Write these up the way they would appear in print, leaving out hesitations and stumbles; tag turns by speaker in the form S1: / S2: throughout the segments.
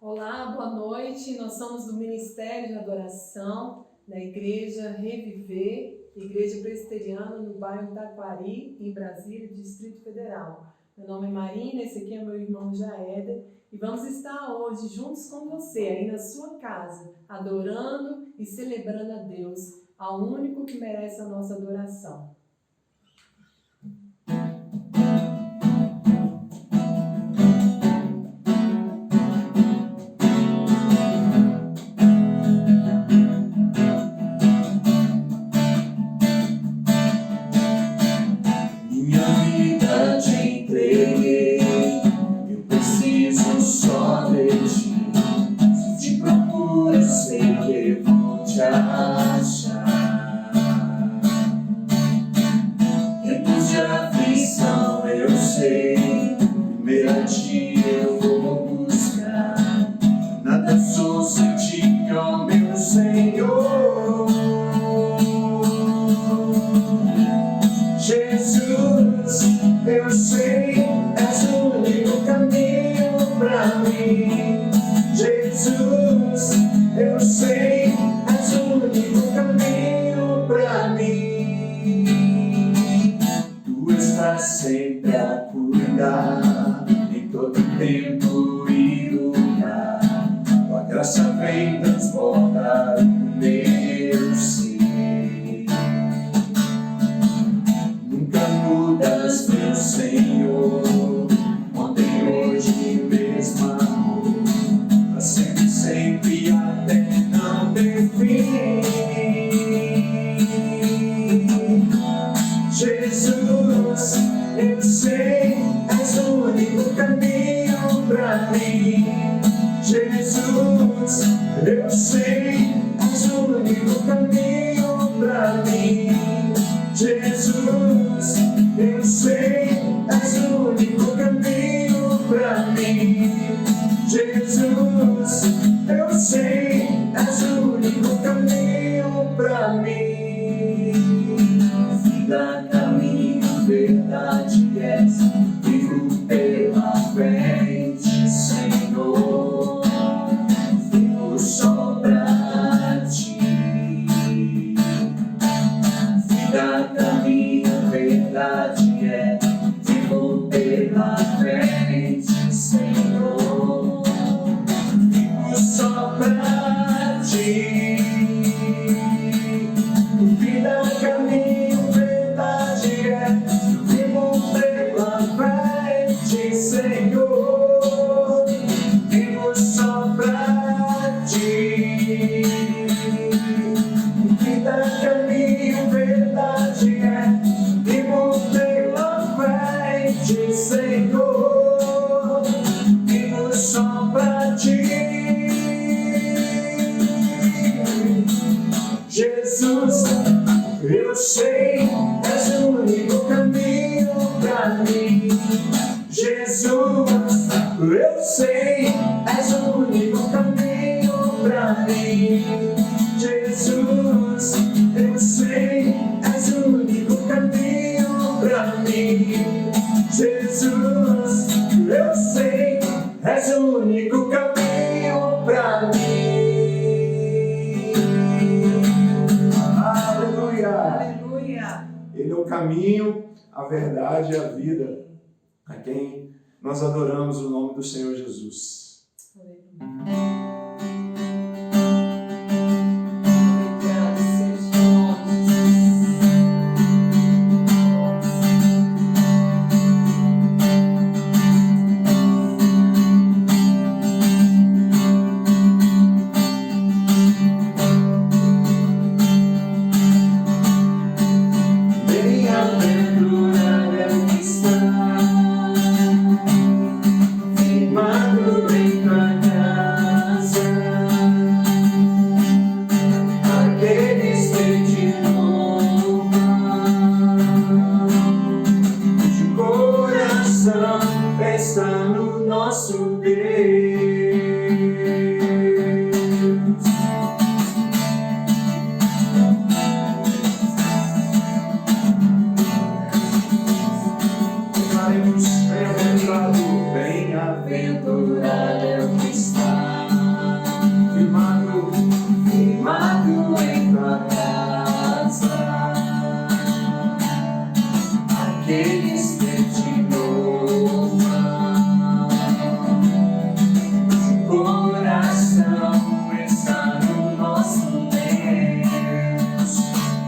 S1: Olá, boa noite. Nós somos do Ministério de Adoração da Igreja Reviver, Igreja Presbiteriana no bairro Taquari, em Brasília, Distrito Federal. Meu nome é Marina, esse aqui é meu irmão Jaéder e vamos estar hoje juntos com você aí na sua casa, adorando e celebrando a Deus, ao único que merece a nossa adoração.
S2: Sempre a cuidar em todo tempo e lugar. Tua graça vem transbordar o meu ser. Nunca mudas, meu Senhor. Ontem, hoje, mesmo amor. Pra sempre, sempre até não ter fim. Jesus, eu sei, és o único caminho pra mim. Jesus, eu sei, és o único caminho pra mim. Jesus, eu sei, és o único caminho pra mim. Jesus, eu sei, és o único caminho pra mim. Vida, caminho, verdade és, vivo pela frente, Senhor, vivo só pra ti. Vida, caminho, verdade é, vivo pela frente, Senhor, vivo só pra ti. Vida, caminho, verdade é, vivo pela frente, Senhor, vivo só pra ti. Vida, caminho, verdade é, vivo pela frente, Senhor, vivo só pra ti. Jesus, eu sei, és o único caminho pra mim. Jesus, eu sei, és o único caminho pra mim. Jesus, eu sei, és o único caminho pra mim. Jesus, eu sei, és o único caminho pra mim.
S1: Aleluia!
S2: Ele é o caminho, a verdade e a vida, a quem nós adoramos o nome do Senhor Jesus.
S1: Aleluia!
S2: Firmado em tua graça. aqueles que te louvam. Coração está no nosso Deus,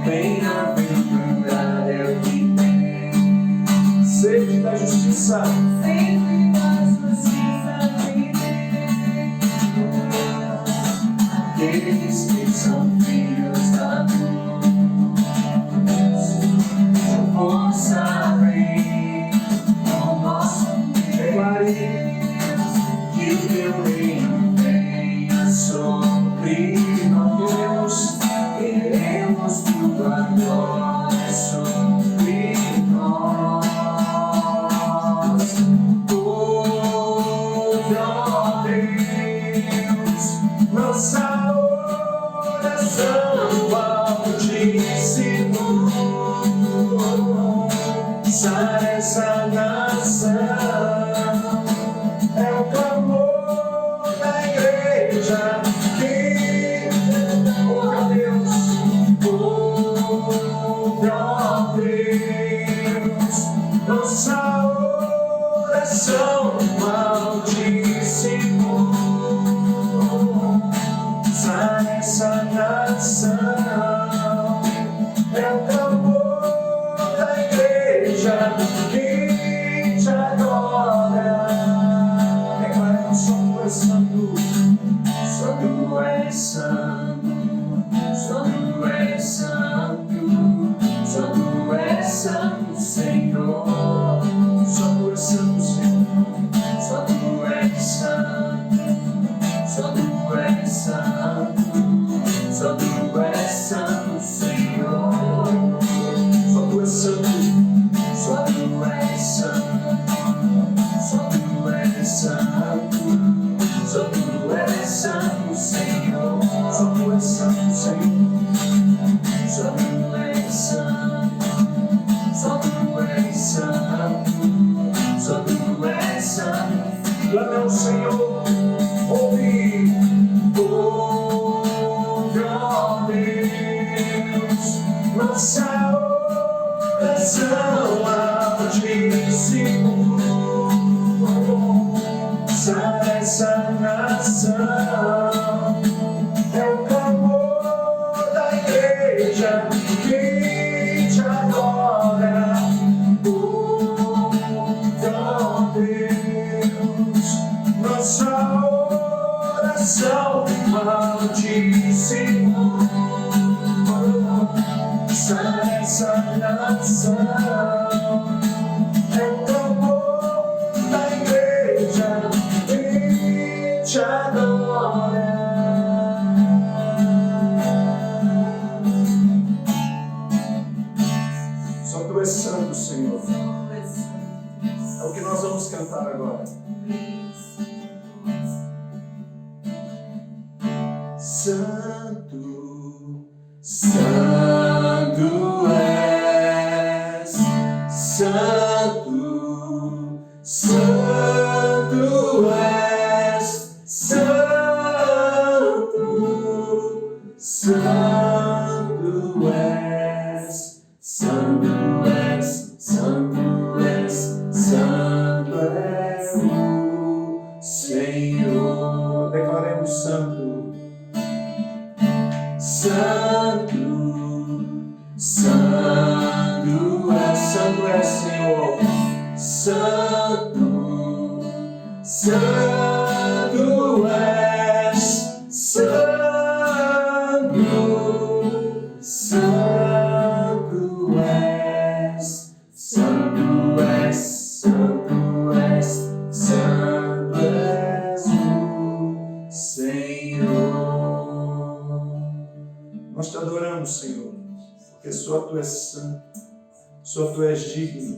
S2: bem-aventurado é o que tem sede da justiça. Sede da justiça de Deus. Aqueles que são filhos da luz, vão saber o nosso Deus, que o teu reino venha sobre nós. Queremos tua glória sobre nós. Ouve, ó Deus, nossa oração altíssimo. Sara essa nação, é o clamor da igreja que ouve, ó Deus, ouve, ó Deus, nossa oração altíssimo. Sara essa nação, é o clamor da igreja que te adora. Declaramos: Santo é santo, Santo é santo, Santo é santo, Santo é santo, Senhor. Santo é santo, Senhor. Santo é santo, Santo é santo, Santo é santo, Senhor. Santo é santo, Santo é santo, Santo é santo, Santo é santo, Senhor. Santo é santo, Senhor. Santo é santo, Santo é santo, Santo é santo. Clame ao Senhor, ouve, ouve, ó Deus, nossa oração altíssimo. Sara essa nação, é o clamor da igreja que te adora. Ouve, ó Deus, nossa oração altíssimo. Sara essa nação, é o clamor da igreja que te adora. Só tu és santo, Senhor. É o que nós vamos cantar agora. Santo, Santo és, Santo, Santo és, Santo, Santo és, Santo és, Santo és, Santo é o Senhor. Declaremos: Santo, Santo, Santo é Senhor. Santo, Santo és, Santo, Santo és, Santo és, Santo és, Santo és o Senhor. Nós te adoramos, Senhor, porque só tu és santo, só tu és digno,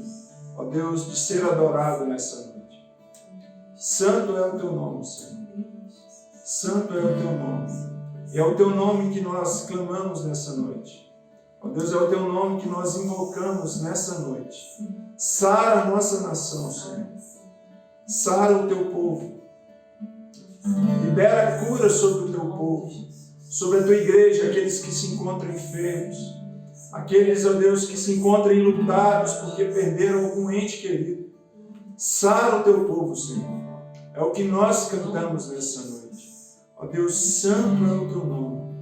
S2: ó Deus, de ser adorado nessa noite. Santo é o teu nome, Senhor. Santo é o teu nome. E é o teu nome que nós clamamos nessa noite. Ó Deus, é o teu nome que nós invocamos nessa noite. Sara a nossa nação, Senhor. Sara o teu povo. Libera a cura sobre o teu povo, sobre a tua igreja, aqueles que se encontram enfermos. Aqueles, ó Deus, que se encontram enlutados porque perderam algum ente querido. Sara o teu povo, Senhor. É o que nós cantamos nessa noite. Ó Deus, santo é o teu nome.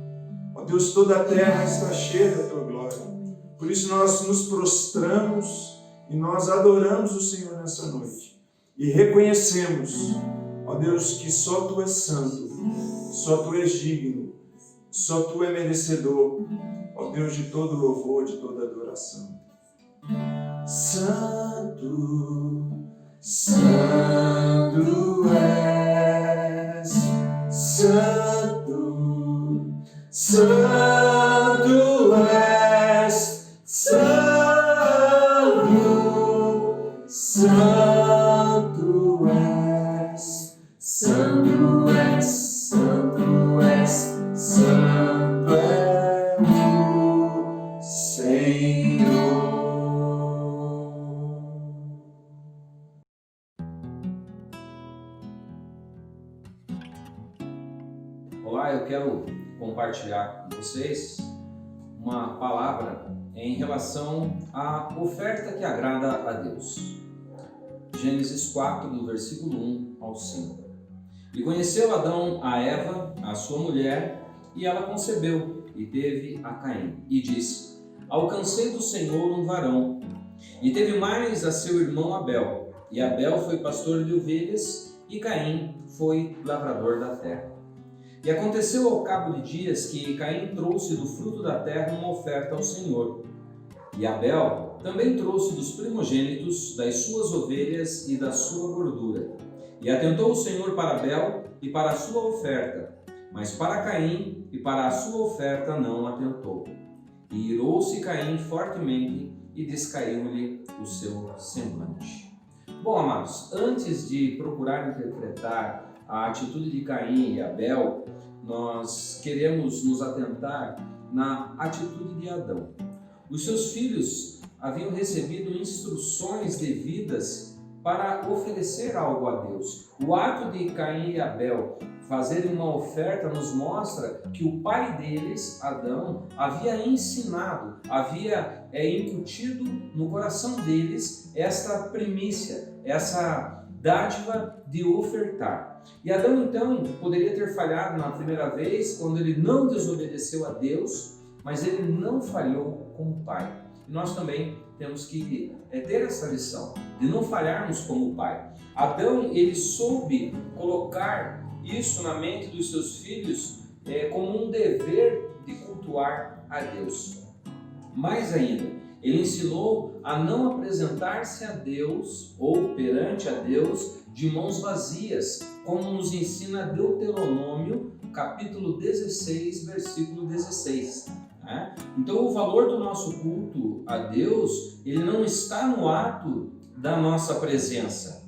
S2: Ó Deus, toda a terra está cheia da tua glória. Por isso nós nos prostramos e nós adoramos o Senhor nessa noite. E reconhecemos, ó Deus, que só tu és santo, só tu és digno, só tu és merecedor, ó Deus, de todo louvor, de toda adoração. Santo, santo és, santo, santo és, santo, santo és, santo és, santo és, santo é o Senhor.
S3: Olá, eu quero compartilhar com vocês uma palavra em relação à oferta que agrada a Deus. Gênesis 4, do versículo 1 ao 5. E conheceu Adão a Eva, a sua mulher, e ela concebeu e teve a Caim. E disse: alcancei do Senhor um varão. E teve mais a seu irmão Abel. E Abel foi pastor de ovelhas, e Caim foi lavrador da terra. E aconteceu ao cabo de dias que Caim trouxe do fruto da terra uma oferta ao Senhor. E Abel também trouxe dos primogênitos das suas ovelhas e da sua gordura. E atentou o Senhor para Abel e para a sua oferta, mas para Caim e para a sua oferta não atentou. E irou-se Caim fortemente e descaiu-lhe o seu semblante. Bom, amados, antes de procurar interpretar a atitude de Caim e Abel, nós queremos nos atentar na atitude de Adão. Os seus filhos haviam recebido instruções devidas para oferecer algo a Deus. O ato de Caim e Abel fazerem uma oferta nos mostra que o pai deles, Adão, havia ensinado, havia incutido no coração deles esta primícia, essa dádiva de ofertar. E Adão então poderia ter falhado na primeira vez quando ele não desobedeceu a Deus, mas ele não falhou como pai. E nós também temos que ter essa lição de não falharmos como pai. Adão, ele soube colocar isso na mente dos seus filhos como um dever de cultuar a Deus. Mais ainda, ele ensinou a não apresentar-se a Deus ou perante a Deus de mãos vazias, como nos ensina Deuteronômio, capítulo 16, versículo 16. Então o valor do nosso culto a Deus, ele não está no ato da nossa presença.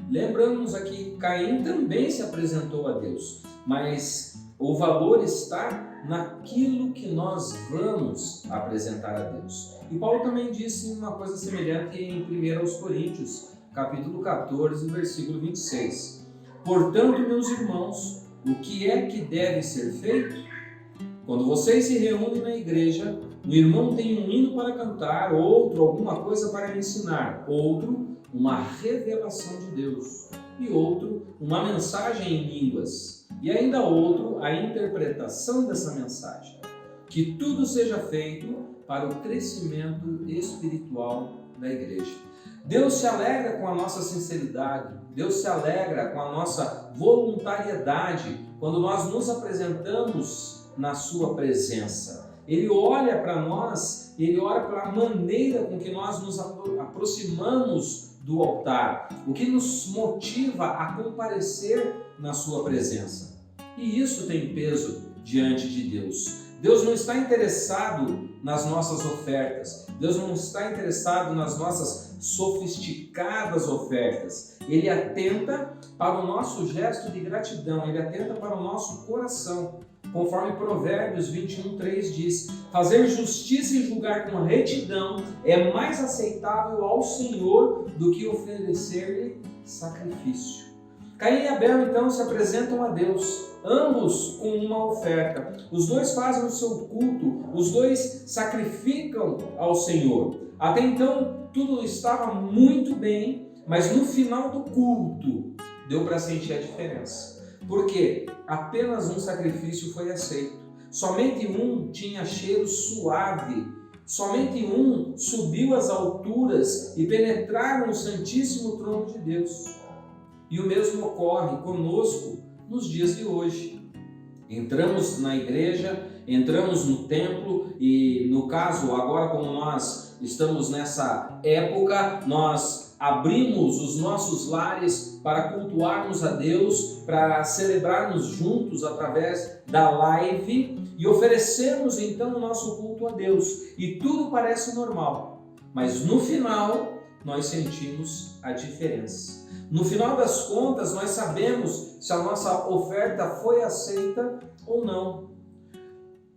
S3: Lembramos aqui, Caim também se apresentou a Deus, mas o valor está naquilo que nós vamos apresentar a Deus. E Paulo também disse uma coisa semelhante em 1 Coríntios, capítulo 14, versículo 26. Portanto, meus irmãos, o que é que deve ser feito? Quando vocês se reúnem na igreja, um irmão tem um hino para cantar, outro alguma coisa para ensinar, outro uma revelação de Deus, e outro uma mensagem em línguas, e ainda outro a interpretação dessa mensagem. Que tudo seja feito para o crescimento espiritual da igreja. Deus se alegra com a nossa sinceridade, Deus se alegra com a nossa voluntariedade quando nós nos apresentamos na sua presença. Ele olha para nós, ele olha para a maneira com que nós nos aproximamos do altar, o que nos motiva a comparecer na sua presença. E isso tem peso diante de Deus. Deus não está interessado nas nossas ofertas, Deus não está interessado nas nossas sofisticadas ofertas. Ele atenta para o nosso gesto de gratidão, ele atenta para o nosso coração. Conforme Provérbios 21:3 diz: fazer justiça e julgar com retidão é mais aceitável ao Senhor do que oferecer-lhe sacrifício. Caim e Abel então se apresentam a Deus, ambos com uma oferta. Os dois fazem o seu culto, os dois sacrificam ao Senhor. Até então tudo estava muito bem, mas no final do culto deu para sentir a diferença. Porque apenas um sacrifício foi aceito. Somente um tinha cheiro suave. Somente um subiu às alturas e penetraram no Santíssimo Trono de Deus. E o mesmo ocorre conosco nos dias de hoje. Entramos na igreja, entramos no templo e, no caso, agora como nós estamos nessa época, nós abrimos os nossos lares para cultuarmos a Deus, para celebrarmos juntos através da live e oferecemos então o nosso culto a Deus. E tudo parece normal, mas no final nós sentimos a diferença. No final das contas, nós sabemos se a nossa oferta foi aceita ou não.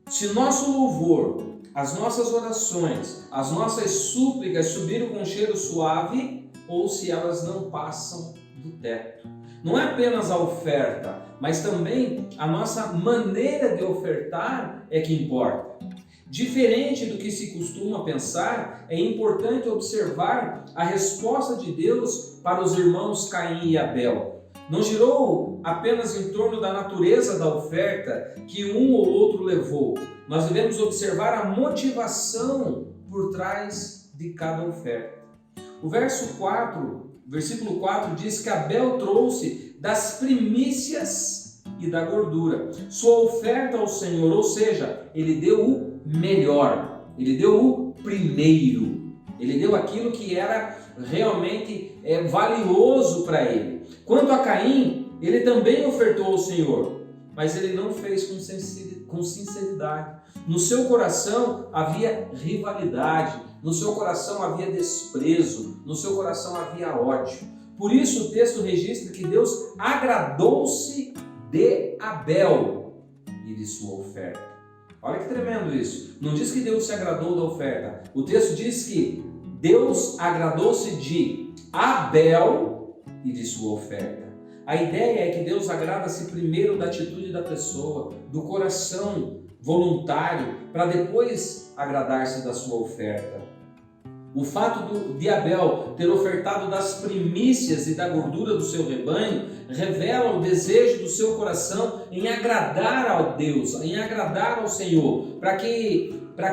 S3: Se nosso louvor, as nossas orações, as nossas súplicas subiram com cheiro suave ou se elas não passam do teto. Não é apenas a oferta, mas também a nossa maneira de ofertar é que importa. Diferente do que se costuma pensar, é importante observar a resposta de Deus para os irmãos Caim e Abel. Não girou apenas em torno da natureza da oferta que um ou outro levou. Nós devemos observar a motivação por trás de cada oferta. O versículo 4 diz que Abel trouxe das primícias e da gordura. Sua oferta ao Senhor, ou seja, ele deu o melhor, ele deu o primeiro, ele deu aquilo que era realmente valioso para ele. Quanto a Caim, ele também ofertou ao Senhor, mas ele não fez com sinceridade. No seu coração havia rivalidade, no seu coração havia desprezo, no seu coração havia ódio. Por isso o texto registra que Deus agradou-se de Abel e de sua oferta. Olha que tremendo isso. Não diz que Deus se agradou da oferta. O texto diz que Deus agradou-se de Abel e de sua oferta. A ideia é que Deus agrada-se primeiro da atitude da pessoa, do coração voluntário, para depois agradar-se da sua oferta. O fato de Abel ter ofertado das primícias e da gordura do seu rebanho revela o desejo do seu coração em agradar a Deus, em agradar ao Senhor, para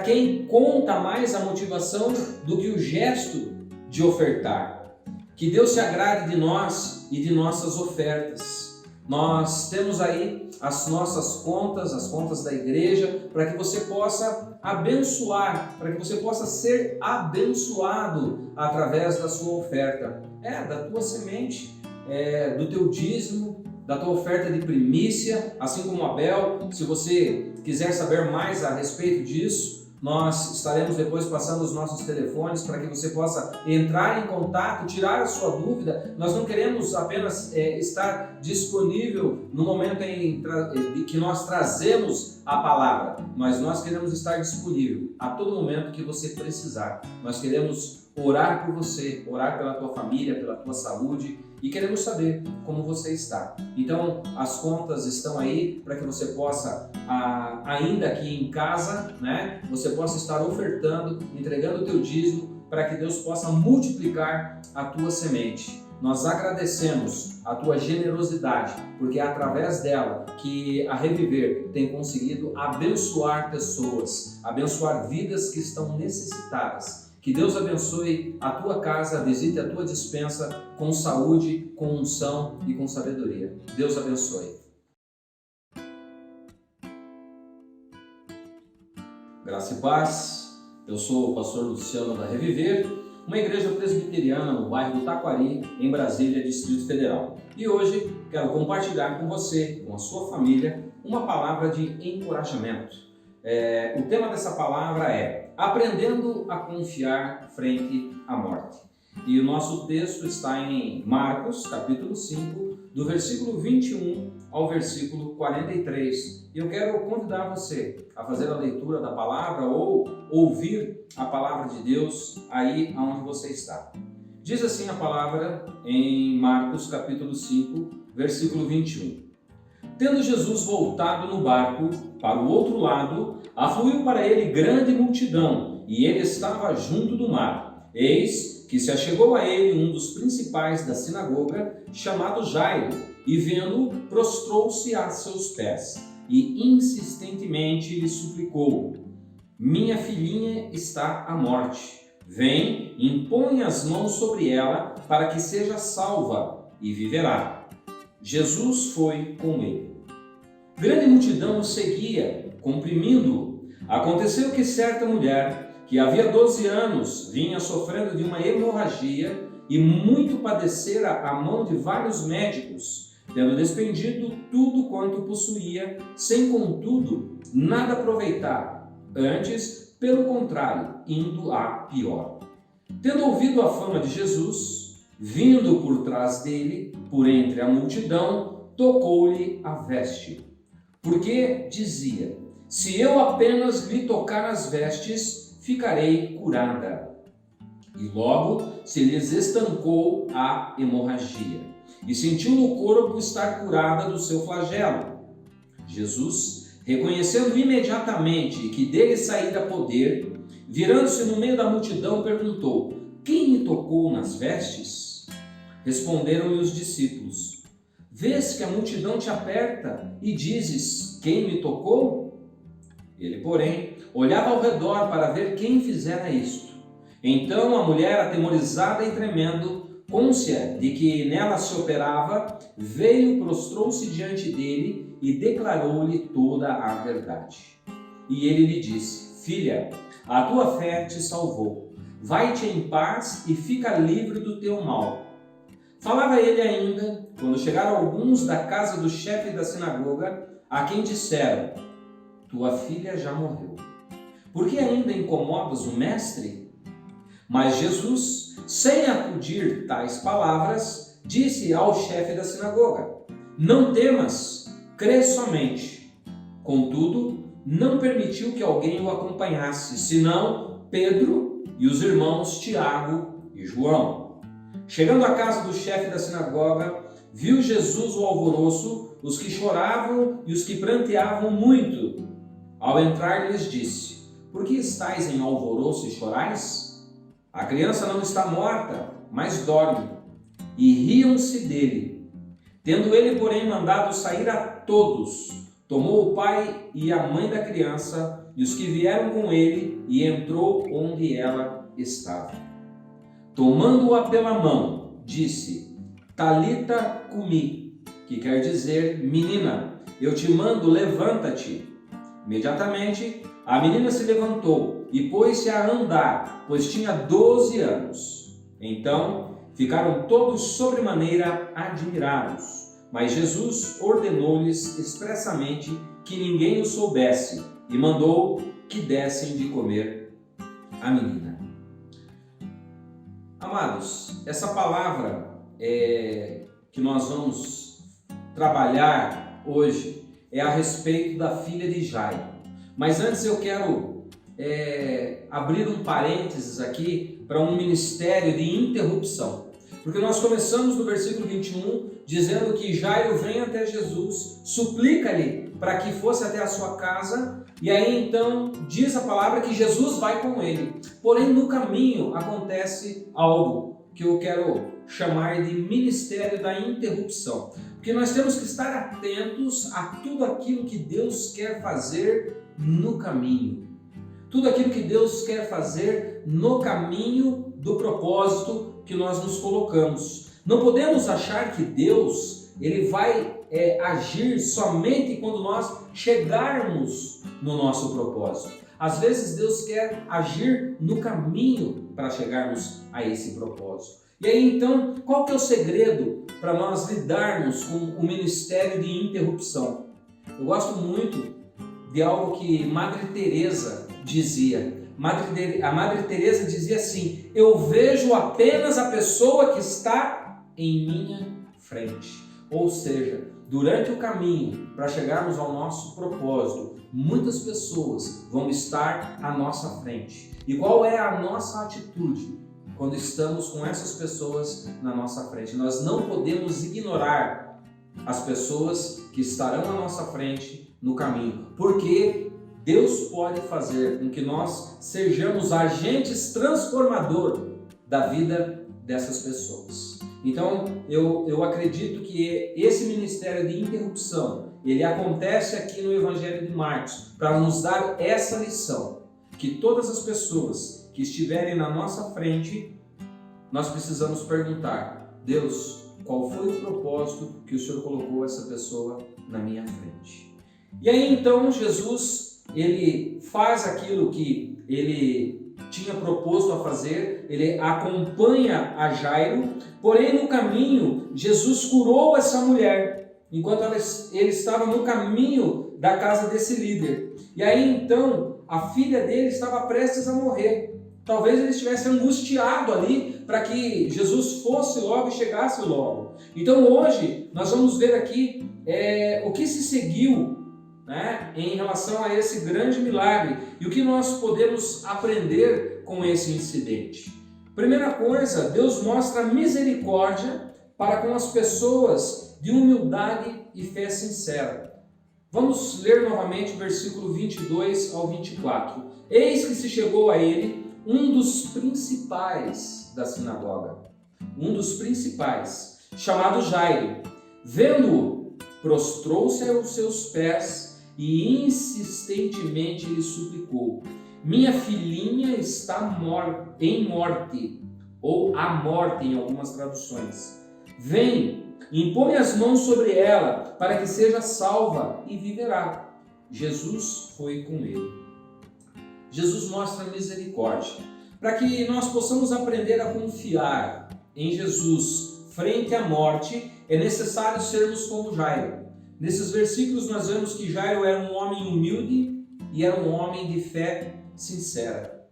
S3: quem conta mais a motivação do que o gesto de ofertar. Que Deus se agrade de nós e de nossas ofertas. Nós temos aí as nossas contas, as contas da igreja, para que você possa abençoar, para que você possa ser abençoado através da sua oferta. Da tua semente, do teu dízimo, da tua oferta de primícia, assim como Abel. Se você quiser saber mais a respeito disso, nós estaremos depois passando os nossos telefones para que você possa entrar em contato, tirar a sua dúvida. Nós não queremos apenas estar disponível no momento em que nós trazemos a palavra, mas nós queremos estar disponível a todo momento que você precisar. Nós queremos orar por você, orar pela tua família, pela tua saúde e queremos saber como você está. Então, as contas estão aí para que você possa, ainda aqui em casa, você possa estar ofertando, entregando o teu dízimo para que Deus possa multiplicar a tua semente. Nós agradecemos a tua generosidade, porque é através dela que a Reviver tem conseguido abençoar pessoas, abençoar vidas que estão necessitadas. Que Deus abençoe a tua casa, visite a tua despensa com saúde, com unção e com sabedoria. Deus abençoe. Graça e paz. Eu sou o pastor Luciano da Reviver, uma igreja presbiteriana no bairro do Taquari, em Brasília, Distrito Federal. E hoje quero compartilhar com você, com a sua família, uma palavra de encorajamento. O tema dessa palavra é Aprendendo a Confiar Frente à Morte. E o nosso texto está em Marcos, capítulo 5, do versículo 21 ao versículo 43. E eu quero convidar você a fazer a leitura da palavra ou ouvir a palavra de Deus aí onde você está. Diz assim a palavra em Marcos, capítulo 5, versículo 21. Tendo Jesus voltado no barco para o outro lado, afluiu para ele grande multidão, e ele estava junto do mar. Eis que se achegou a ele um dos principais da sinagoga, chamado Jairo, e vendo-o, prostrou-se a seus pés, e insistentemente lhe suplicou: minha filhinha está à morte. Vem, impõe as mãos sobre ela, para que seja salva, e viverá. Jesus foi com ele. Grande multidão o seguia, comprimindo-o. Aconteceu que certa mulher, que havia 12 anos, vinha sofrendo de uma hemorragia e muito padecera à mão de vários médicos, tendo despendido tudo quanto possuía, sem contudo nada aproveitar, antes, pelo contrário, indo a pior. Tendo ouvido a fama de Jesus, vindo por trás dele, por entre a multidão, tocou-lhe a veste. Porque dizia: se eu apenas lhe tocar as vestes, ficarei curada. E logo se lhes estancou a hemorragia, e sentiu no corpo estar curada do seu flagelo. Jesus, reconhecendo imediatamente que dele saíra poder, virando-se no meio da multidão, perguntou: quem me tocou nas vestes? Responderam-lhe os discípulos: vês que a multidão te aperta e dizes: quem me tocou? Ele, porém, olhava ao redor para ver quem fizera isto. Então a mulher, atemorizada e tremendo, cônscia de que nela se operava, veio, prostrou-se diante dele e declarou-lhe toda a verdade. E ele lhe disse: filha, a tua fé te salvou. Vai-te em paz e fica livre do teu mal. Falava ele ainda, quando chegaram alguns da casa do chefe da sinagoga, a quem disseram: tua filha já morreu. Por que ainda incomodas o mestre? Mas Jesus, sem acudir tais palavras, disse ao chefe da sinagoga: não temas, crê somente. Contudo, não permitiu que alguém o acompanhasse, senão Pedro e os irmãos Tiago e João. Chegando à casa do chefe da sinagoga, viu Jesus o alvoroço, os que choravam e os que pranteavam muito. Ao entrar, lhes disse: por que estáis em alvoroço e chorais? A criança não está morta, mas dorme. E riam-se dele. Tendo ele, porém, mandado sair a todos, tomou o pai e a mãe da criança e os que vieram com ele, e entrou onde ela estava. Tomando-a pela mão, disse: Talita cumi, que quer dizer: menina, eu te mando, levanta-te. Imediatamente a menina se levantou e pôs-se a andar, pois tinha 12 anos. Então ficaram todos sobremaneira admirados. Mas Jesus ordenou-lhes expressamente que ninguém o soubesse e mandou que dessem de comer à menina. Amados, essa palavra que nós vamos trabalhar hoje é a respeito da filha de Jairo. Mas antes eu quero abrir um parênteses aqui para um ministério de interrupção. Porque nós começamos no versículo 21 dizendo que Jairo vem até Jesus, suplica-lhe para que fosse até a sua casa, e aí então diz a palavra que Jesus vai com ele. Porém, no caminho acontece algo que eu quero chamar de ministério da interrupção. Porque nós temos que estar atentos a tudo aquilo que Deus quer fazer no caminho. Tudo aquilo que Deus quer fazer no caminho do propósito que nós nos colocamos. Não podemos achar que Deus ele vai agir somente quando nós chegarmos no nosso propósito. Às vezes Deus quer agir no caminho para chegarmos a esse propósito. E aí então, qual que é o segredo para nós lidarmos com o ministério de interrupção? Eu gosto muito de algo que Madre Teresa dizia. A Madre Teresa dizia assim: eu vejo apenas a pessoa que está em minha frente. Ou seja, durante o caminho para chegarmos ao nosso propósito, muitas pessoas vão estar à nossa frente. E qual é a nossa atitude quando estamos com essas pessoas na nossa frente? Nós não podemos ignorar as pessoas que estarão à nossa frente no caminho, porque Deus pode fazer com que nós sejamos agentes transformadores da vida dessas pessoas. Então, eu acredito que esse ministério de interrupção, ele acontece aqui no Evangelho de Marcos, para nos dar essa lição, que todas as pessoas que estiverem na nossa frente, nós precisamos perguntar: Deus, qual foi o propósito que o Senhor colocou essa pessoa na minha frente? E aí então Jesus, ele faz aquilo que ele tinha proposto a fazer, ele acompanha a Jairo, porém no caminho Jesus curou essa mulher, enquanto ele estava no caminho da casa desse líder. E aí então a filha dele estava prestes a morrer. Talvez ele estivesse angustiado ali para que Jesus fosse logo e chegasse logo. Então hoje nós vamos ver aqui o que se seguiu, né, em relação a esse grande milagre e o que nós podemos aprender com esse incidente. Primeira coisa, Deus mostra misericórdia para com as pessoas de humildade e fé sincera. Vamos ler novamente o versículo 22 ao 24. Eis que se chegou a ele um dos principais da sinagoga, chamado Jairo. Vendo-o, prostrou-se aos seus pés e insistentemente lhe suplicou: minha filhinha está em morte, ou à morte em algumas traduções. Vem, impõe as mãos sobre ela, para que seja salva e viverá. Jesus foi com ele. Jesus mostra misericórdia, para que nós possamos aprender a confiar em Jesus frente à morte. É necessário sermos como Jairo. Nesses versículos nós vemos que Jairo era um homem humilde e era um homem de fé sincera.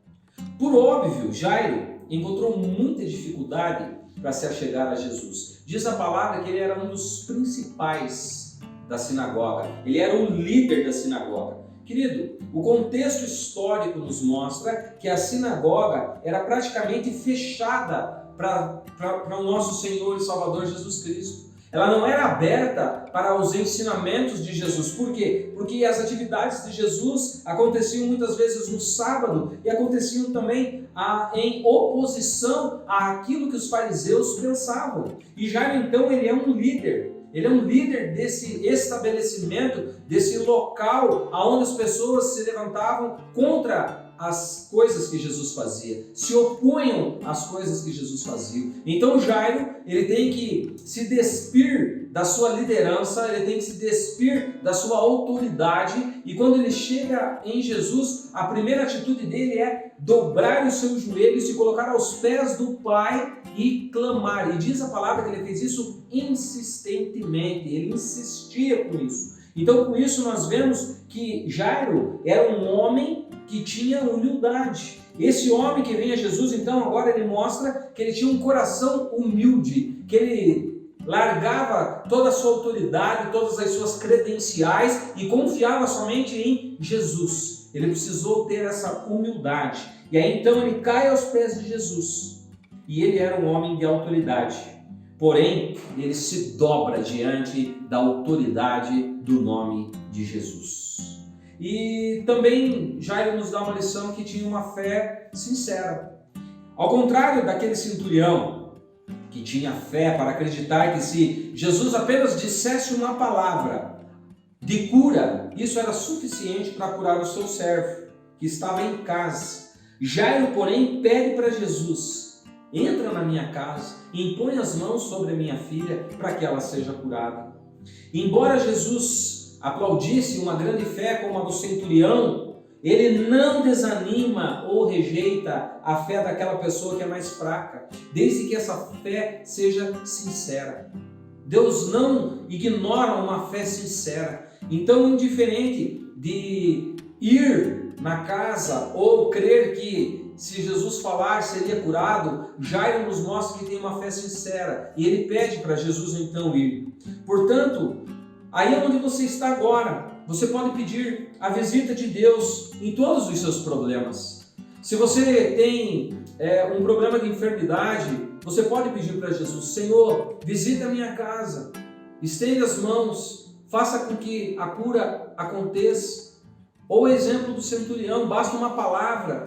S3: Por óbvio, Jairo encontrou muita dificuldade para se achegar a Jesus. Diz a palavra que ele era um dos principais da sinagoga, ele era o líder da sinagoga. Querido, o contexto histórico nos mostra que a sinagoga era praticamente fechada para o nosso Senhor e Salvador Jesus Cristo. Ela não era aberta para os ensinamentos de Jesus. Por quê? Porque as atividades de Jesus aconteciam muitas vezes no sábado e aconteciam também em oposição àquilo que os fariseus pensavam. E Jairo, então, ele é um líder. Ele é um líder desse estabelecimento, desse local onde as pessoas se levantavam contra as coisas que Jesus fazia, se opunham às coisas que Jesus fazia. Então Jairo, ele tem que se despir da sua liderança, ele tem que se despir da sua autoridade, e quando ele chega em Jesus, a primeira atitude dele é dobrar os seus joelhos, se colocar aos pés do Pai e clamar. E diz a palavra que ele fez isso insistentemente, ele insistia com isso. Então com isso nós vemos que Jairo era um homem que tinha humildade. Esse homem que vem a Jesus, então agora ele mostra que ele tinha um coração humilde, que ele largava toda a sua autoridade, todas as suas credenciais e confiava somente em Jesus. Ele precisou ter essa humildade. E aí então ele cai aos pés de Jesus. E ele era um homem de autoridade. Porém, ele se dobra diante da autoridade do nome de Jesus. E também Jairo nos dá uma lição que tinha uma fé sincera. Ao contrário daquele centurião que tinha fé para acreditar que se Jesus apenas dissesse uma palavra de cura, isso era suficiente para curar o seu servo, que estava em casa. Jairo, porém, pede para Jesus: entra na minha casa e impõe as mãos sobre a minha filha para que ela seja curada. Embora Jesus aplaudisse uma grande fé como a do centurião, ele não desanima ou rejeita a fé daquela pessoa que é mais fraca, desde que essa fé seja sincera. Deus não ignora uma fé sincera. Então, indiferente de ir na casa ou crer que se Jesus falar seria curado, Jairo nos mostra que tem uma fé sincera e ele pede para Jesus então ir. Portanto, aí onde você está agora, você pode pedir a visita de Deus em todos os seus problemas. Se você tem um problema de enfermidade, você pode pedir para Jesus: Senhor, visita a minha casa. estende as mãos, faça com que a cura aconteça. Ou o exemplo do centurião, basta uma palavra.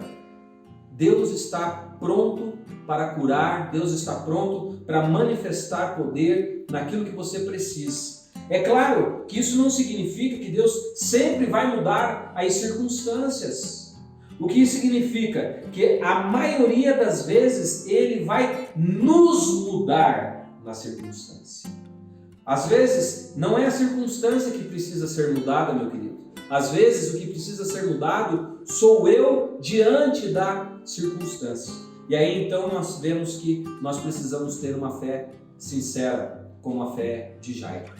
S3: Deus está pronto para curar, Deus está pronto para manifestar poder naquilo que você precisa. É claro que isso não significa que Deus sempre vai mudar as circunstâncias. O que significa que a maioria das vezes Ele vai nos mudar na circunstância. Às vezes não é a circunstância que precisa ser mudada, meu querido. Às vezes o que precisa ser mudado sou eu diante da circunstância. E aí então nós vemos que nós precisamos ter uma fé sincera, como a fé de Jairo.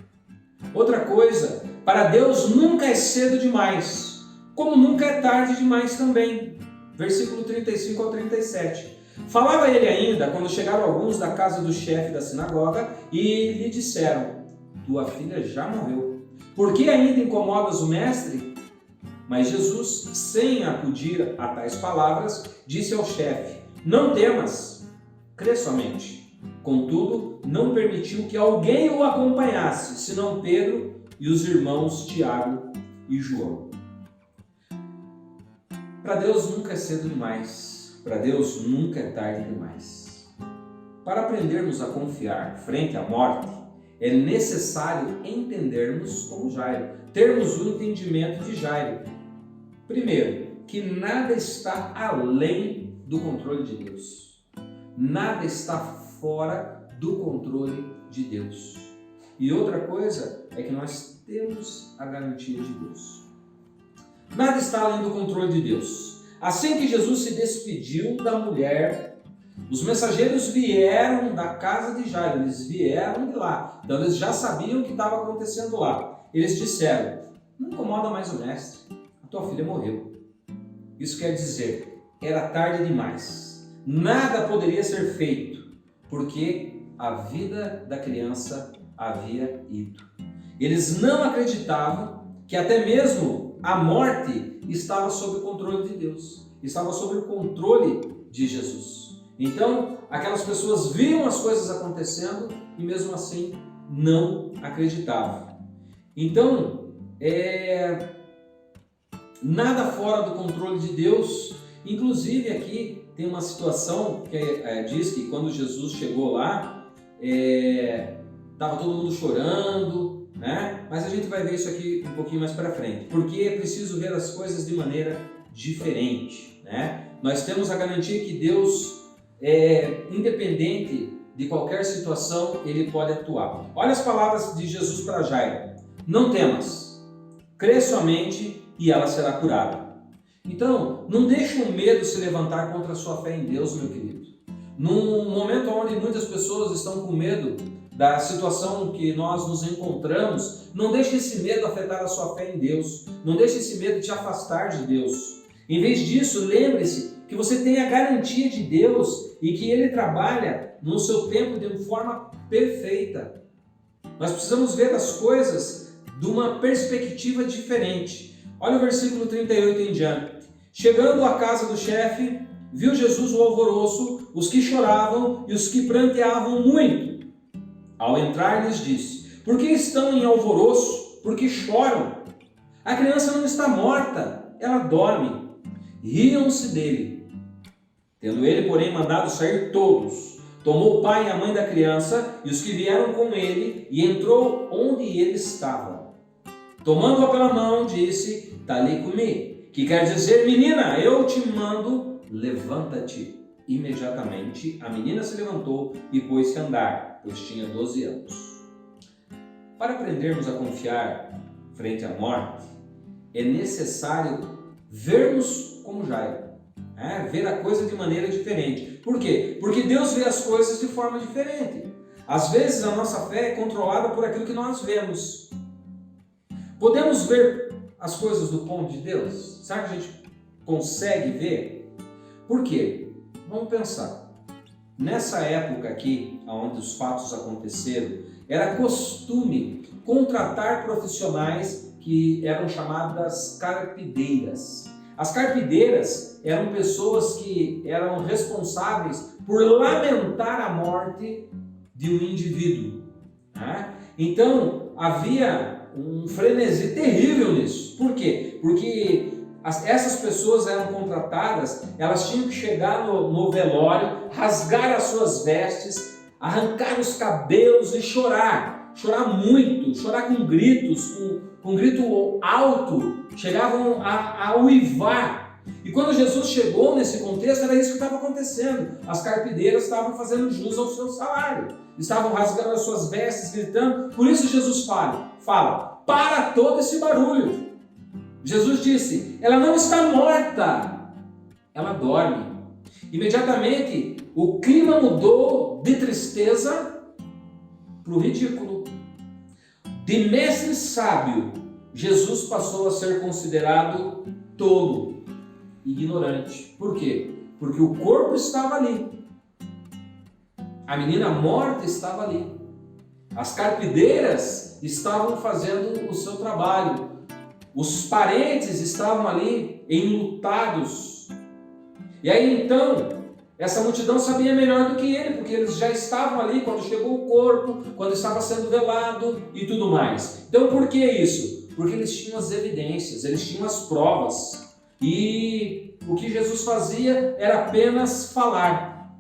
S3: Outra coisa, para Deus nunca é cedo demais, como nunca é tarde demais também. Versículo 35 ao 37. Falava ele ainda quando chegaram alguns da casa do chefe da sinagoga e lhe disseram: tua filha já morreu. Por que ainda incomodas o mestre? Mas Jesus, sem acudir a tais palavras, disse ao chefe: não temas, crê somente. Contudo, não permitiu que alguém o acompanhasse, senão Pedro e os irmãos Tiago e João. Para Deus nunca é cedo demais, para Deus nunca é tarde demais. Para aprendermos a confiar frente à morte, é necessário entendermos como Jairo, termos o entendimento de Jairo. Primeiro, que nada está além do controle de Deus. Nada está fora do controle de Deus. E outra coisa é que nós temos a garantia de Deus. Nada está além do controle de Deus. Assim que Jesus se despediu da mulher, os mensageiros vieram da casa de Jairo, eles vieram de lá. Então eles já sabiam o que estava acontecendo lá. Eles disseram: não incomoda mais o mestre, a tua filha morreu. Isso quer dizer, era tarde demais. Nada poderia ser feito, porque a vida da criança havia ido. Eles não acreditavam que até mesmo a morte estava sob o controle de Deus, estava sob o controle de Jesus. Então, aquelas pessoas viam as coisas acontecendo e mesmo assim não acreditavam. Então, nada fora do controle de Deus. Inclusive aqui tem uma situação que diz que quando Jesus chegou lá, estava todo mundo chorando, né? Mas a gente vai ver isso aqui um pouquinho mais para frente, porque é preciso ver as coisas de maneira diferente, né? Nós temos a garantia que Deus, independente de qualquer situação, Ele pode atuar. Olha as palavras de Jesus para Jairo: não temas, crê somente e ela será curada. Então, não deixe o medo se levantar contra a sua fé em Deus, meu querido. Num momento onde muitas pessoas estão com medo da situação que nós nos encontramos, não deixe esse medo afetar a sua fé em Deus. Não deixe esse medo te afastar de Deus. Em vez disso, lembre-se que você tem a garantia de Deus e que Ele trabalha no seu tempo de forma perfeita. Nós precisamos ver as coisas de uma perspectiva diferente. Olha o versículo 38 em diante. Chegando à casa do chefe, viu Jesus o alvoroço, os que choravam e os que pranteavam muito. Ao entrar, lhes disse: por que estão em alvoroço? Por que choram? A criança não está morta, ela dorme. Riam-se dele. Tendo ele, porém, mandado sair todos, tomou o pai e a mãe da criança e os que vieram com ele e entrou onde ele estava. Tomando-a pela mão, disse: Tali cumi, que quer dizer: menina, eu te mando, levanta-te. Imediatamente a menina se levantou e pôs-se a andar, pois tinha 12 anos. Para aprendermos a confiar frente à morte, é necessário vermos como Jairo, ver a coisa de maneira diferente. Por quê? Porque Deus vê as coisas de forma diferente. Às vezes a nossa fé é controlada por aquilo que nós vemos. Podemos ver as coisas do ponto de Deus? Será que a gente consegue ver? Por quê? Vamos pensar. Nessa época aqui, onde os fatos aconteceram, era costume contratar profissionais que eram chamadas carpideiras. As carpideiras eram pessoas que eram responsáveis por lamentar a morte de um indivíduo. Né? Então, havia um frenesi terrível nisso. Por quê? Porque essas pessoas eram contratadas, elas tinham que chegar no velório, rasgar as suas vestes, arrancar os cabelos e chorar muito, chorar com gritos, com grito alto, chegavam a uivar. E quando Jesus chegou nesse contexto, era isso que estava acontecendo. As carpideiras estavam fazendo jus ao seu salário, estavam rasgando as suas vestes, gritando. Por isso Jesus fala, para todo esse barulho. Jesus disse, ela não está morta, ela dorme. Imediatamente, o clima mudou de tristeza para o ridículo. De mestre sábio, Jesus passou a ser considerado tolo, ignorante. Por quê? Porque o corpo estava ali. A menina morta estava ali. As carpideiras estavam fazendo o seu trabalho. Os parentes estavam ali enlutados. E aí então, essa multidão sabia melhor do que ele, porque eles já estavam ali quando chegou o corpo, quando estava sendo velado e tudo mais. Então por que isso? Porque eles tinham as evidências, eles tinham as provas. E o que Jesus fazia era apenas falar.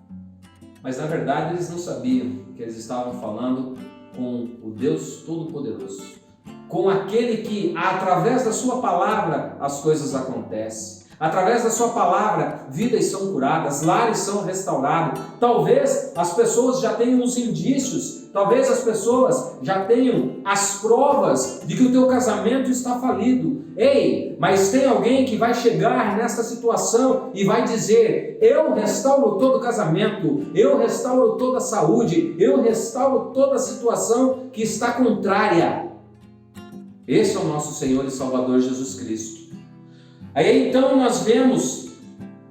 S3: Mas na verdade eles não sabiam que eles estavam falando com o Deus Todo-Poderoso. Com aquele que, através da sua palavra, as coisas acontecem. Através da sua palavra, vidas são curadas, lares são restaurados. Talvez as pessoas já tenham os indícios, talvez as pessoas já tenham as provas de que o teu casamento está falido. Ei, mas tem alguém que vai chegar nessa situação e vai dizer, eu restauro todo o casamento, eu restauro toda a saúde, eu restauro toda a situação que está contrária. Esse é o nosso Senhor e Salvador Jesus Cristo. Aí então nós vemos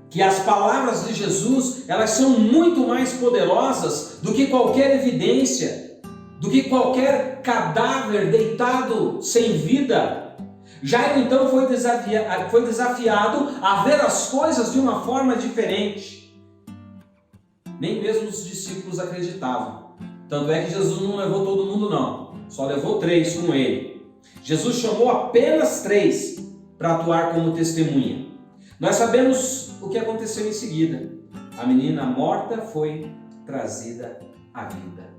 S3: que as palavras de Jesus, elas são muito mais poderosas do que qualquer evidência, do que qualquer cadáver deitado sem vida. Jairo então foi desafiado a ver as coisas de uma forma diferente. Nem mesmo os discípulos acreditavam. Tanto é que Jesus não levou todo mundo não, só levou 3 com ele. Jesus chamou apenas 3 para atuar como testemunha. Nós sabemos o que aconteceu em seguida. A menina morta foi trazida à vida.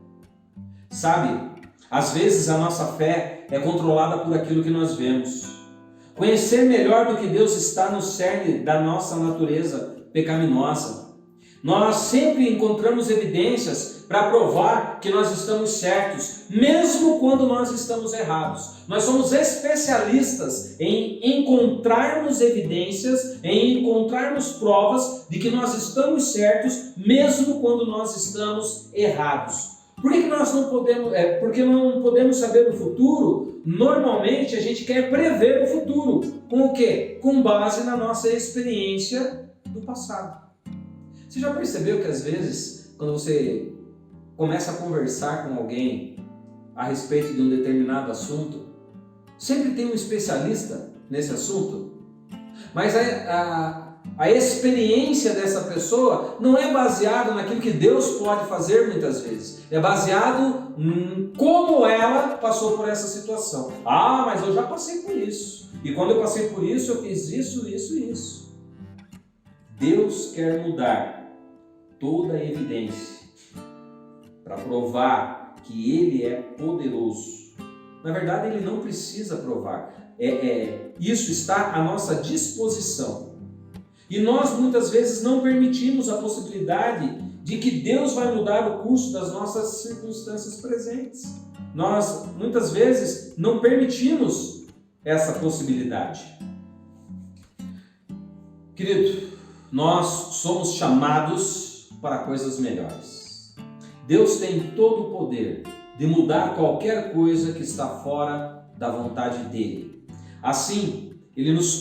S3: Sabe, às vezes a nossa fé é controlada por aquilo que nós vemos. Conhecer melhor do que Deus está no cerne da nossa natureza pecaminosa. Nós sempre encontramos evidências para provar que nós estamos certos, mesmo quando nós estamos errados. Nós somos especialistas em encontrarmos evidências, em encontrarmos provas de que nós estamos certos, mesmo quando nós estamos errados. Por que nós não podemos, porque não podemos saber o futuro? Normalmente a gente quer prever o futuro. Com o quê? Com base na nossa experiência do passado. Você já percebeu que às vezes, quando você começa a conversar com alguém a respeito de um determinado assunto, sempre tem um especialista nesse assunto, mas a experiência dessa pessoa não é baseada naquilo que Deus pode fazer muitas vezes, é baseado em como ela passou por essa situação. Ah, mas eu já passei por isso, e quando eu passei por isso, eu fiz isso, isso e isso. Deus quer mudar toda a evidência para provar que Ele é poderoso. Na verdade, Ele não precisa provar. Isso está à nossa disposição. E nós muitas vezes não permitimos a possibilidade de que Deus vai mudar o curso das nossas circunstâncias presentes. Nós muitas vezes não permitimos essa possibilidade. Querido, nós somos chamados para coisas melhores. Deus tem todo o poder de mudar qualquer coisa que está fora da vontade dele. Assim, Ele nos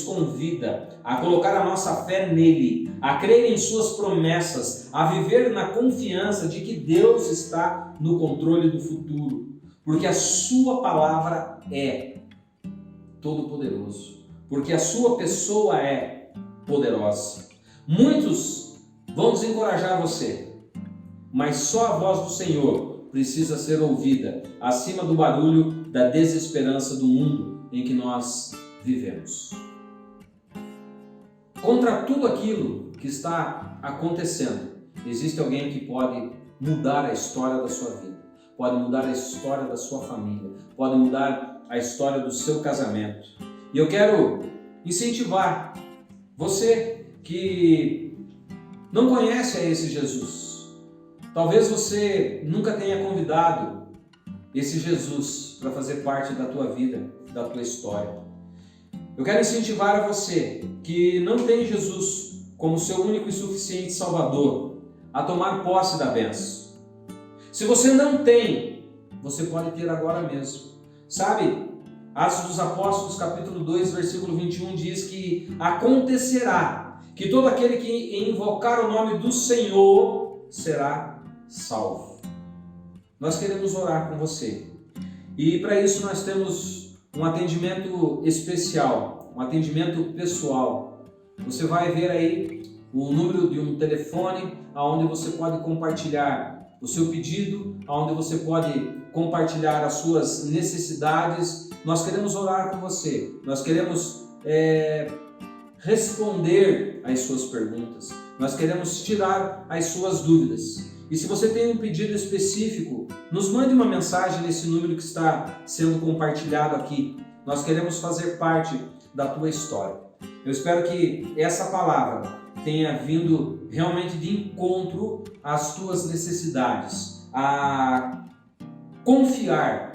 S3: convida a colocar a nossa fé nele, a crer em suas promessas, a viver na confiança de que Deus está no controle do futuro, porque a sua palavra é todo-poderoso, porque a sua pessoa é poderosa. Muitos vão desencorajar você, mas só a voz do Senhor precisa ser ouvida, acima do barulho da desesperança do mundo em que nós vivemos. Contra tudo aquilo que está acontecendo, existe alguém que pode mudar a história da sua vida, pode mudar a história da sua família, pode mudar a história do seu casamento. E eu quero incentivar você que não conhece a esse Jesus. Talvez você nunca tenha convidado esse Jesus para fazer parte da tua vida, da tua história. Eu quero incentivar a você que não tem Jesus como seu único e suficiente Salvador a tomar posse da bênção. Se você não tem, você pode ter agora mesmo. Sabe, Atos dos Apóstolos, capítulo 2, versículo 21 diz que acontecerá que todo aquele que invocar o nome do Senhor será salvo. Nós queremos orar com você. E para isso nós temos um atendimento especial, um atendimento pessoal. Você vai ver aí o número de um telefone onde você pode compartilhar o seu pedido, onde você pode compartilhar as suas necessidades. Nós queremos orar com você, nós queremos responder às suas perguntas, nós queremos tirar as suas dúvidas. E se você tem um pedido específico, nos mande uma mensagem nesse número que está sendo compartilhado aqui. Nós queremos fazer parte da tua história. Eu espero que essa palavra tenha vindo realmente de encontro às tuas necessidades, a confiar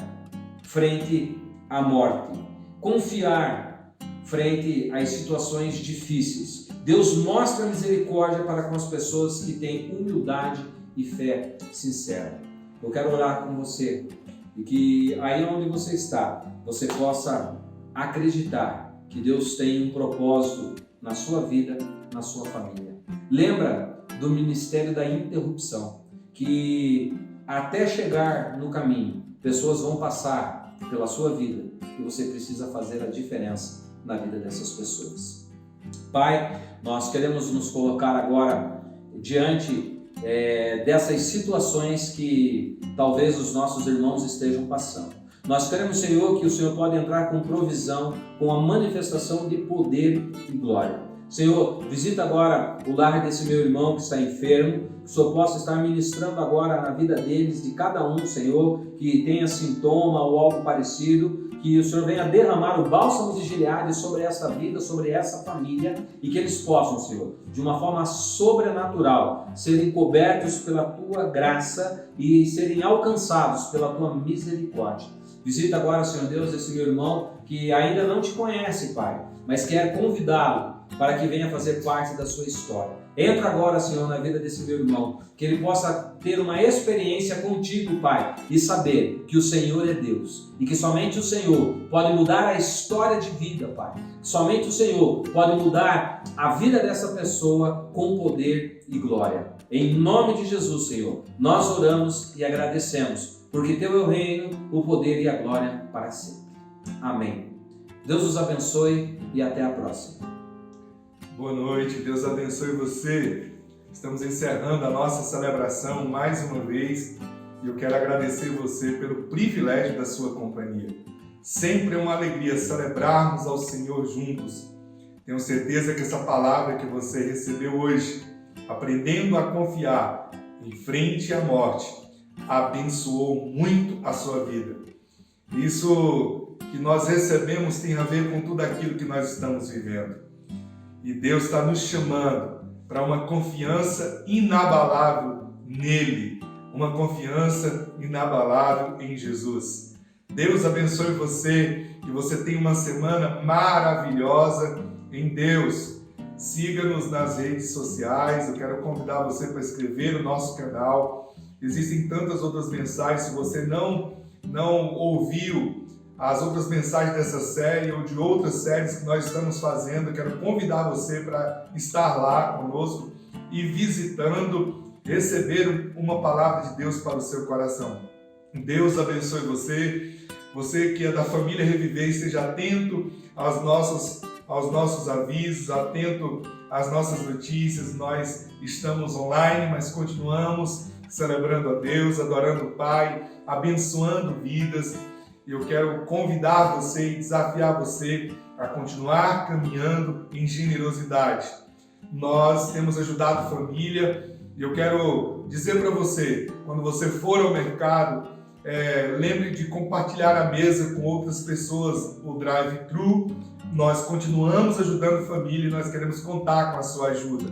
S3: frente à morte, confiar frente às situações difíceis. Deus mostra misericórdia para com as pessoas que têm humildade e fé sincera. Eu quero orar com você e que aí onde você está, você possa acreditar que Deus tem um propósito na sua vida, na sua família. Lembra do ministério da interrupção, que até chegar no caminho, pessoas vão passar pela sua vida e você precisa fazer a diferença na vida dessas pessoas. Pai, nós queremos nos colocar agora diante dessas situações que talvez os nossos irmãos estejam passando. Nós queremos, Senhor, que o Senhor pode entrar com provisão, com a manifestação de poder e glória. Senhor, visita agora o lar desse meu irmão que está enfermo, que o Senhor possa estar ministrando agora na vida deles, de cada um, Senhor, que tenha sintoma ou algo parecido, que o Senhor venha derramar o bálsamo de Gileade sobre essa vida, sobre essa família, e que eles possam, Senhor, de uma forma sobrenatural, serem cobertos pela Tua graça e serem alcançados pela Tua misericórdia. Visita agora, Senhor Deus, esse meu irmão que ainda não te conhece, Pai, mas quer convidá-lo para que venha fazer parte da sua história. Entra agora, Senhor, na vida desse meu irmão, que ele possa ter uma experiência contigo, Pai, e saber que o Senhor é Deus e que somente o Senhor pode mudar a história de vida, Pai. Somente o Senhor pode mudar a vida dessa pessoa com poder e glória. Em nome de Jesus, Senhor, nós oramos e agradecemos, porque Teu é o reino, o poder e a glória para sempre. Amém. Deus os abençoe e até a próxima.
S2: Boa noite, Deus abençoe você. Estamos encerrando a nossa celebração mais uma vez e eu quero agradecer você pelo privilégio da sua companhia. Sempre é uma alegria celebrarmos ao Senhor juntos. Tenho certeza que essa palavra que você recebeu hoje, aprendendo a confiar em frente à morte, abençoou muito a sua vida. Isso que nós recebemos tem a ver com tudo aquilo que nós estamos vivendo. E Deus está nos chamando para uma confiança inabalável nele, uma confiança inabalável em Jesus. Deus abençoe você, que você tenha uma semana maravilhosa em Deus. Siga-nos nas redes sociais, eu quero convidar você para inscrever no nosso canal. Existem tantas outras mensagens, se você não ouviu as outras mensagens dessa série ou de outras séries que nós estamos fazendo, eu quero convidar você para estar lá conosco e visitando, receber uma palavra de Deus para o seu coração. Deus abençoe você, você que é da família Reviver, esteja atento aos nossos avisos, atento às nossas notícias. Nós estamos online, mas continuamos celebrando a Deus, adorando o Pai, abençoando vidas. Eu quero convidar você e desafiar você a continuar caminhando em generosidade. Nós temos ajudado a família e eu quero dizer para você, quando você for ao mercado, lembre de compartilhar a mesa com outras pessoas, o drive-thru. Nós continuamos ajudando a família e nós queremos contar com a sua ajuda.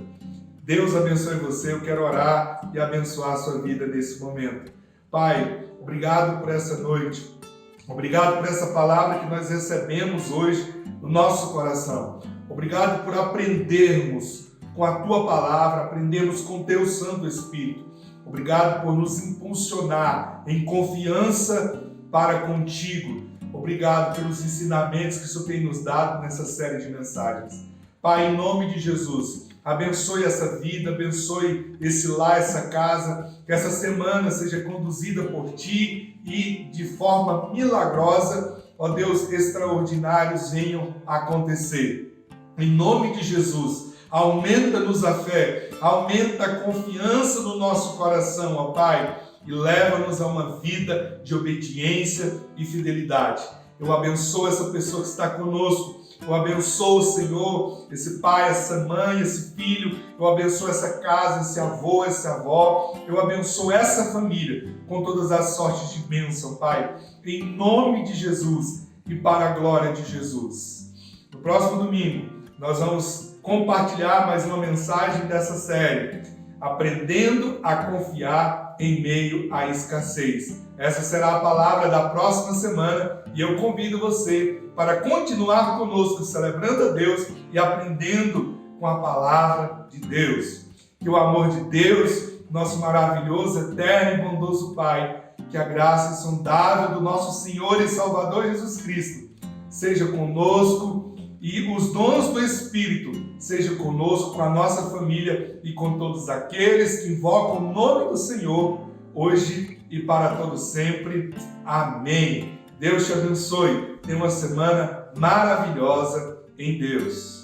S2: Deus abençoe você, eu quero orar e abençoar a sua vida nesse momento. Pai, obrigado por essa noite. Obrigado por essa palavra que nós recebemos hoje no nosso coração. Obrigado por aprendermos com a Tua palavra, aprendermos com o Teu Santo Espírito. Obrigado por nos impulsionar em confiança para contigo. Obrigado pelos ensinamentos que o Senhor tem nos dado nessa série de mensagens. Pai, em nome de Jesus, abençoe essa vida, abençoe esse lar, essa casa, que essa semana seja conduzida por Ti e de forma milagrosa, ó Deus, extraordinários venham acontecer. Em nome de Jesus, aumenta-nos a fé, aumenta a confiança no nosso coração, ó Pai, e leva-nos a uma vida de obediência e fidelidade. Eu abençoo essa pessoa que está conosco. Eu abençoo, Senhor, esse pai, essa mãe, esse filho. Eu abençoo essa casa, esse avô, essa avó. Eu abençoo essa família com todas as sortes de bênção, Pai. Em nome de Jesus e para a glória de Jesus. No próximo domingo, nós vamos compartilhar mais uma mensagem dessa série. Aprendendo a confiar em meio à escassez. Essa será a palavra da próxima semana e eu convido você para continuar conosco, celebrando a Deus e aprendendo com a palavra de Deus. Que o amor de Deus, nosso maravilhoso, eterno e bondoso Pai, que a graça insondável do nosso Senhor e Salvador Jesus Cristo seja conosco e os dons do Espírito sejam conosco, com a nossa família e com todos aqueles que invocam o nome do Senhor, hoje e para todos sempre. Amém. Deus te abençoe. Tenha uma semana maravilhosa em Deus.